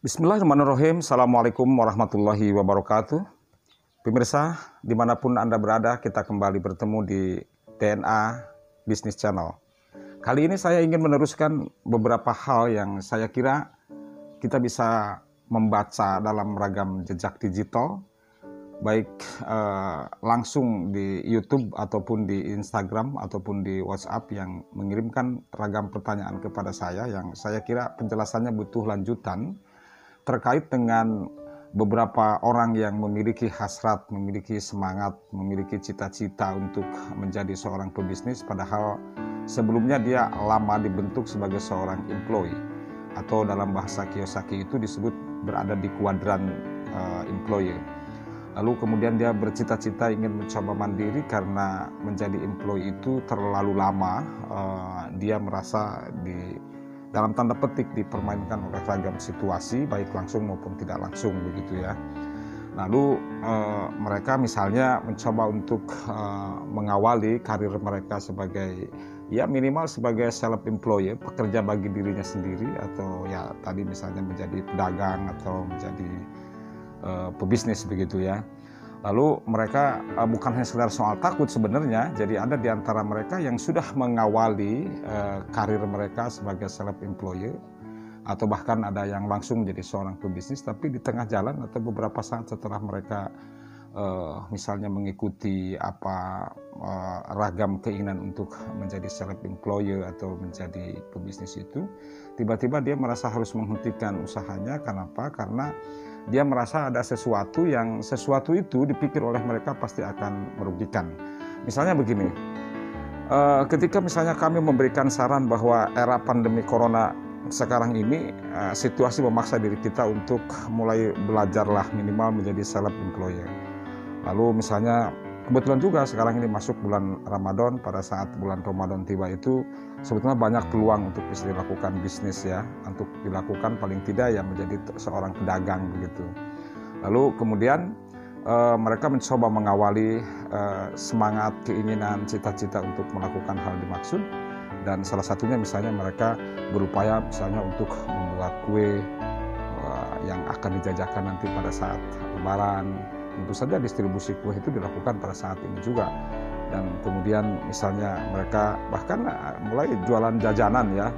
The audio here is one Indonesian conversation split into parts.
Bismillahirrahmanirrahim. Assalamualaikum warahmatullahi wabarakatuh. Pemirsa, dimanapun Anda berada, kita kembali bertemu di DNA Business Channel. Kali ini saya ingin meneruskan beberapa hal yang saya kira kita bisa membaca dalam ragam jejak digital, baik langsung di YouTube ataupun di Instagram ataupun di WhatsApp yang mengirimkan ragam pertanyaan kepada saya yang saya kira penjelasannya butuh lanjutan terkait dengan beberapa orang yang memiliki hasrat, memiliki semangat, memiliki cita-cita untuk menjadi seorang pebisnis, padahal sebelumnya dia lama dibentuk sebagai seorang employee, atau dalam bahasa Kiyosaki itu disebut berada di kuadran employee. Lalu kemudian dia bercita-cita ingin mencoba mandiri karena menjadi employee itu terlalu lama, dia merasa dalam tanda petik dipermainkan oleh ragam situasi, baik langsung maupun tidak langsung begitu ya. Lalu mereka misalnya mencoba untuk mengawali karir mereka sebagai ya minimal sebagai self employed, pekerja bagi dirinya sendiri, atau ya tadi misalnya menjadi pedagang atau menjadi pebisnis begitu ya. Lalu mereka bukan hanya sekedar soal takut sebenarnya, jadi ada di antara mereka yang sudah mengawali karir mereka sebagai self-employed, atau bahkan ada yang langsung menjadi seorang pebisnis, tapi di tengah jalan atau beberapa saat setelah mereka misalnya mengikuti ragam keinginan untuk menjadi self-employed atau menjadi pebisnis itu, tiba-tiba dia merasa harus menghentikan usahanya. Kenapa? Karena dia merasa ada sesuatu itu dipikir oleh mereka pasti akan merugikan. Misalnya begini, ketika misalnya kami memberikan saran bahwa era pandemi corona sekarang ini situasi memaksa diri kita untuk mulai belajarlah minimal menjadi self-employed. Lalu misalnya kebetulan juga sekarang ini masuk bulan Ramadan, pada saat bulan Ramadan tiba itu sebetulnya banyak peluang untuk bisa dilakukan bisnis ya, untuk dilakukan paling tidak ya menjadi seorang pedagang begitu. Lalu kemudian mereka mencoba mengawali semangat, keinginan, cita-cita untuk melakukan hal dimaksud, dan salah satunya misalnya mereka berupaya misalnya untuk membuat kue yang akan dijajakan nanti pada saat Lebaran. Tentu saja distribusi kue itu dilakukan pada saat ini juga. Dan kemudian misalnya mereka bahkan mulai jualan jajanan ya,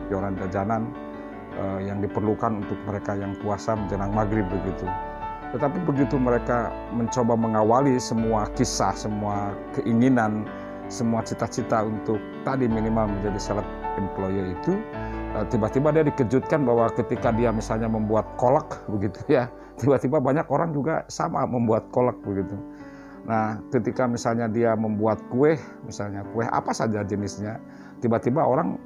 yang diperlukan untuk mereka yang puasa menjelang maghrib begitu. Tetapi begitu mereka mencoba mengawali semua kisah, semua keinginan, semua cita-cita untuk tadi minimal menjadi self-employed itu, tiba-tiba dia dikejutkan bahwa ketika dia misalnya membuat kolak begitu ya, tiba-tiba banyak orang juga sama membuat kolak begitu. Nah, ketika misalnya dia membuat kue, misalnya kue apa saja jenisnya, tiba-tiba orang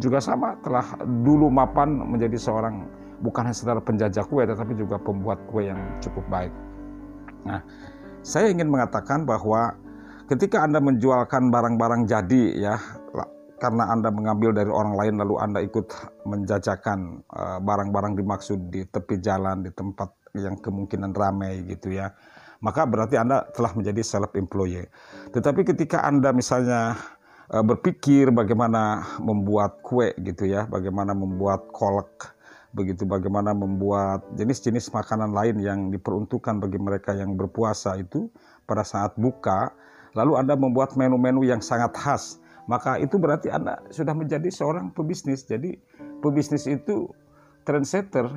juga sama telah dulu mapan menjadi seorang bukan hanya sekedar penjajah kue, tetapi juga pembuat kue yang cukup baik. Nah, saya ingin mengatakan bahwa ketika Anda menjualkan barang-barang jadi ya, karena Anda mengambil dari orang lain lalu Anda ikut menjajakan barang-barang dimaksud di tepi jalan, di tempat yang kemungkinan ramai gitu ya, maka berarti Anda telah menjadi self-employed. Tetapi ketika Anda misalnya berpikir bagaimana membuat kue gitu ya, bagaimana membuat kolak begitu, bagaimana membuat jenis-jenis makanan lain yang diperuntukkan bagi mereka yang berpuasa itu pada saat buka, lalu Anda membuat menu-menu yang sangat khas, maka itu berarti Anda sudah menjadi seorang pebisnis. Jadi pebisnis itu trendsetter,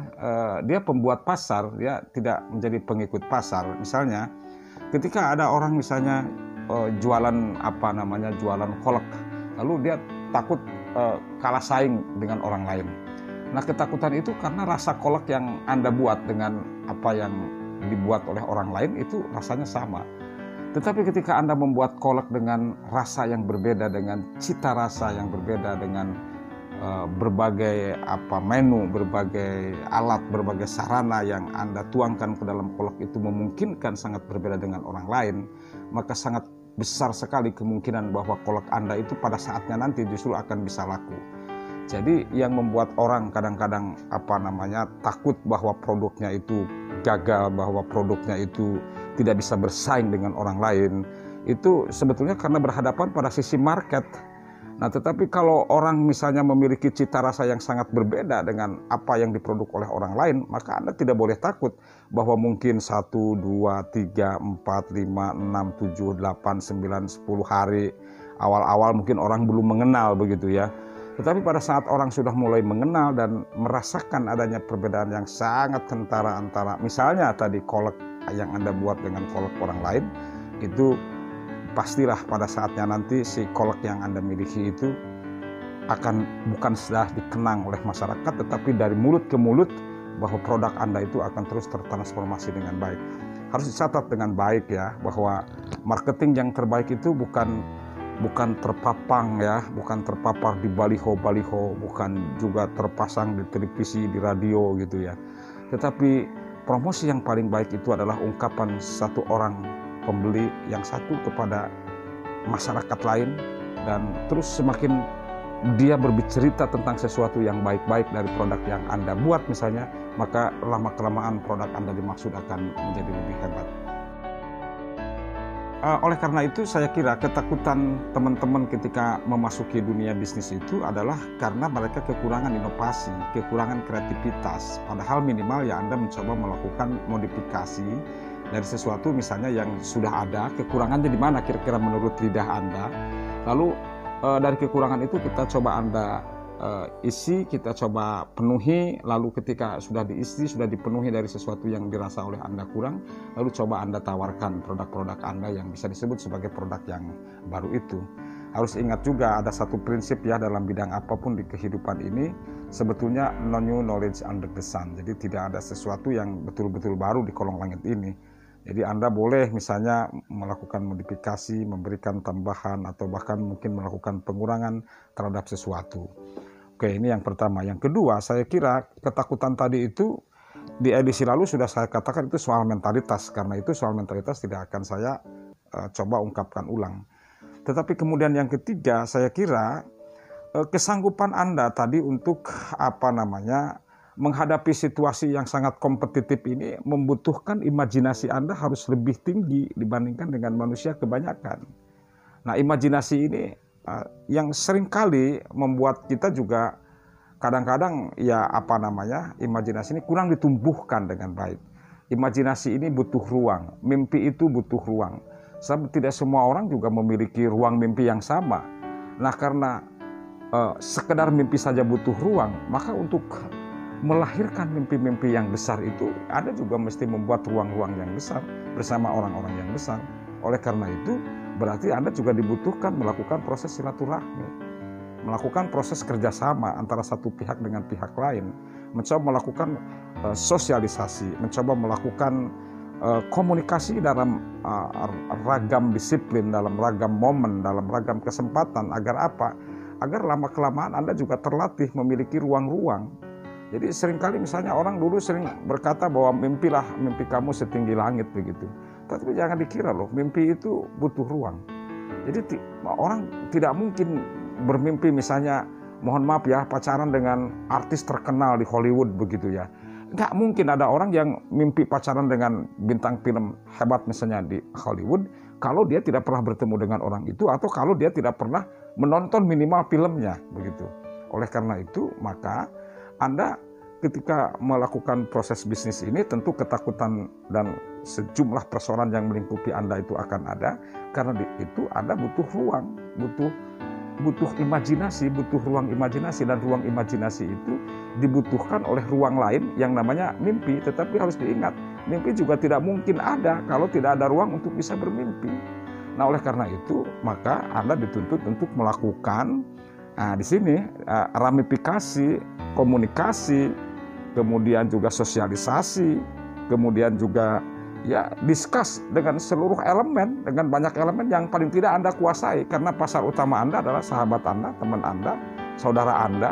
dia pembuat pasar, dia tidak menjadi pengikut pasar. Misalnya ketika ada orang misalnya jualan jualan kolak, lalu dia takut kalah saing dengan orang lain. Nah, ketakutan itu karena rasa kolak yang Anda buat dengan apa yang dibuat oleh orang lain itu rasanya sama. Tetapi ketika Anda membuat kolak dengan rasa yang berbeda, dengan cita rasa yang berbeda, dengan berbagai menu, berbagai alat, berbagai sarana yang Anda tuangkan ke dalam kolak itu memungkinkan sangat berbeda dengan orang lain, maka sangat besar sekali kemungkinan bahwa kolak Anda itu pada saatnya nanti justru akan bisa laku. Jadi yang membuat orang kadang-kadang takut bahwa produknya itu gagal, bahwa produknya itu tidak bisa bersaing dengan orang lain, itu sebetulnya karena berhadapan pada sisi market. Nah, tetapi kalau orang misalnya memiliki cita rasa yang sangat berbeda dengan apa yang diproduk oleh orang lain, maka Anda tidak boleh takut bahwa mungkin 1, 2, 3, 4, 5, 6, 7, 8, 9, 10 hari awal-awal mungkin orang belum mengenal begitu ya. Tetapi pada saat orang sudah mulai mengenal dan merasakan adanya perbedaan yang sangat kentara antara misalnya tadi kolek yang Anda buat dengan kolek orang lain, itu pastilah pada saatnya nanti si kolek yang Anda miliki itu akan bukan sudah dikenang oleh masyarakat, tetapi dari mulut ke mulut bahwa produk Anda itu akan terus tertransformasi dengan baik. Harus dicatat dengan baik ya, bahwa marketing yang terbaik itu bukan terpapang ya, bukan terpapar di baliho-baliho, bukan juga terpasang di televisi, di radio gitu ya. Tetapi promosi yang paling baik itu adalah ungkapan satu orang pembeli yang satu kepada masyarakat lain, dan terus semakin dia berbicara tentang sesuatu yang baik-baik dari produk yang Anda buat misalnya, maka lama-kelamaan produk Anda dimaksud akan menjadi lebih hebat. Oleh karena itu saya kira ketakutan teman-teman ketika memasuki dunia bisnis itu adalah karena mereka kekurangan inovasi, kekurangan kreativitas. Padahal minimal ya Anda mencoba melakukan modifikasi dari sesuatu misalnya yang sudah ada, kekurangannya di mana kira-kira menurut lidah Anda. Lalu dari kekurangan itu kita coba Anda isi, kita coba penuhi, lalu ketika sudah diisi, sudah dipenuhi dari sesuatu yang dirasa oleh Anda kurang, lalu coba Anda tawarkan produk-produk Anda yang bisa disebut sebagai produk yang baru itu. Harus ingat juga ada satu prinsip ya dalam bidang apapun di kehidupan ini, sebetulnya no new knowledge under the sun. Jadi tidak ada sesuatu yang betul-betul baru di kolong langit ini. Jadi Anda boleh misalnya melakukan modifikasi, memberikan tambahan, atau bahkan mungkin melakukan pengurangan terhadap sesuatu. Oke, ini yang pertama. Yang kedua, saya kira ketakutan tadi itu di edisi lalu sudah saya katakan itu soal mentalitas. Karena itu soal mentalitas tidak akan saya coba ungkapkan ulang. Tetapi kemudian yang ketiga, saya kira kesanggupan Anda tadi untuk menghadapi situasi yang sangat kompetitif ini membutuhkan imajinasi Anda harus lebih tinggi dibandingkan dengan manusia kebanyakan. Nah, imajinasi ini yang seringkali membuat kita juga kadang-kadang imajinasi ini kurang ditumbuhkan dengan baik. Imajinasi ini butuh ruang, mimpi itu butuh ruang. Sebab tidak semua orang juga memiliki ruang mimpi yang sama. Nah, karena sekedar mimpi saja butuh ruang, maka untuk melahirkan mimpi-mimpi yang besar itu Anda juga mesti membuat ruang-ruang yang besar bersama orang-orang yang besar. Oleh karena itu berarti Anda juga dibutuhkan melakukan proses silaturahmi, melakukan proses kerjasama antara satu pihak dengan pihak lain, mencoba melakukan sosialisasi, mencoba melakukan komunikasi dalam ragam disiplin, dalam ragam momen, dalam ragam kesempatan. Agar apa? Agar lama-kelamaan Anda juga terlatih memiliki ruang-ruang. Jadi seringkali misalnya orang dulu sering berkata bahwa mimpi kamu setinggi langit begitu. Tapi jangan dikira loh, mimpi itu butuh ruang. Jadi orang tidak mungkin bermimpi misalnya, mohon maaf ya, pacaran dengan artis terkenal di Hollywood begitu ya. Nggak mungkin ada orang yang mimpi pacaran dengan bintang film hebat misalnya di Hollywood kalau dia tidak pernah bertemu dengan orang itu, atau kalau dia tidak pernah menonton minimal filmnya begitu. Oleh karena itu maka Anda ketika melakukan proses bisnis ini tentu ketakutan dan sejumlah persoalan yang melingkupi Anda itu akan ada. Karena itu Anda butuh ruang, butuh imajinasi, butuh ruang imajinasi, dan ruang imajinasi itu dibutuhkan oleh ruang lain yang namanya mimpi. Tetapi harus diingat, mimpi juga tidak mungkin ada kalau tidak ada ruang untuk bisa bermimpi. Nah, oleh karena itu maka Anda dituntut untuk melakukan di sini ramifikasi, komunikasi, kemudian juga sosialisasi, kemudian juga ya discuss dengan seluruh elemen, dengan banyak elemen yang paling tidak Anda kuasai, karena pasar utama Anda adalah sahabat Anda, teman Anda, saudara Anda,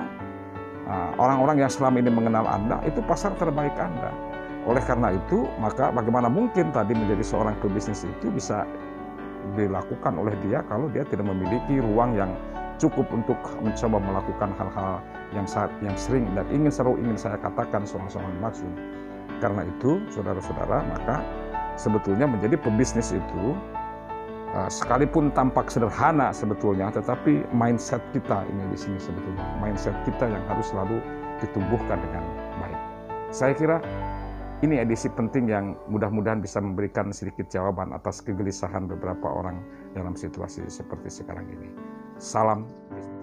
orang-orang yang selama ini mengenal Anda, itu pasar terbaik Anda. Oleh karena itu maka bagaimana mungkin tadi menjadi seorang pebisnis itu bisa dilakukan oleh dia kalau dia tidak memiliki ruang yang cukup untuk mencoba melakukan hal-hal yang sering dan ingin saya katakan soal-soal maksud. Karena itu saudara-saudara, maka sebetulnya menjadi pebisnis itu sekalipun tampak sederhana sebetulnya, tetapi mindset kita ini di sini sebetulnya, mindset kita yang harus selalu ditumbuhkan dengan baik. Saya kira ini edisi penting yang mudah-mudahan bisa memberikan sedikit jawaban atas kegelisahan beberapa orang dalam situasi seperti sekarang ini. Salam bisnis.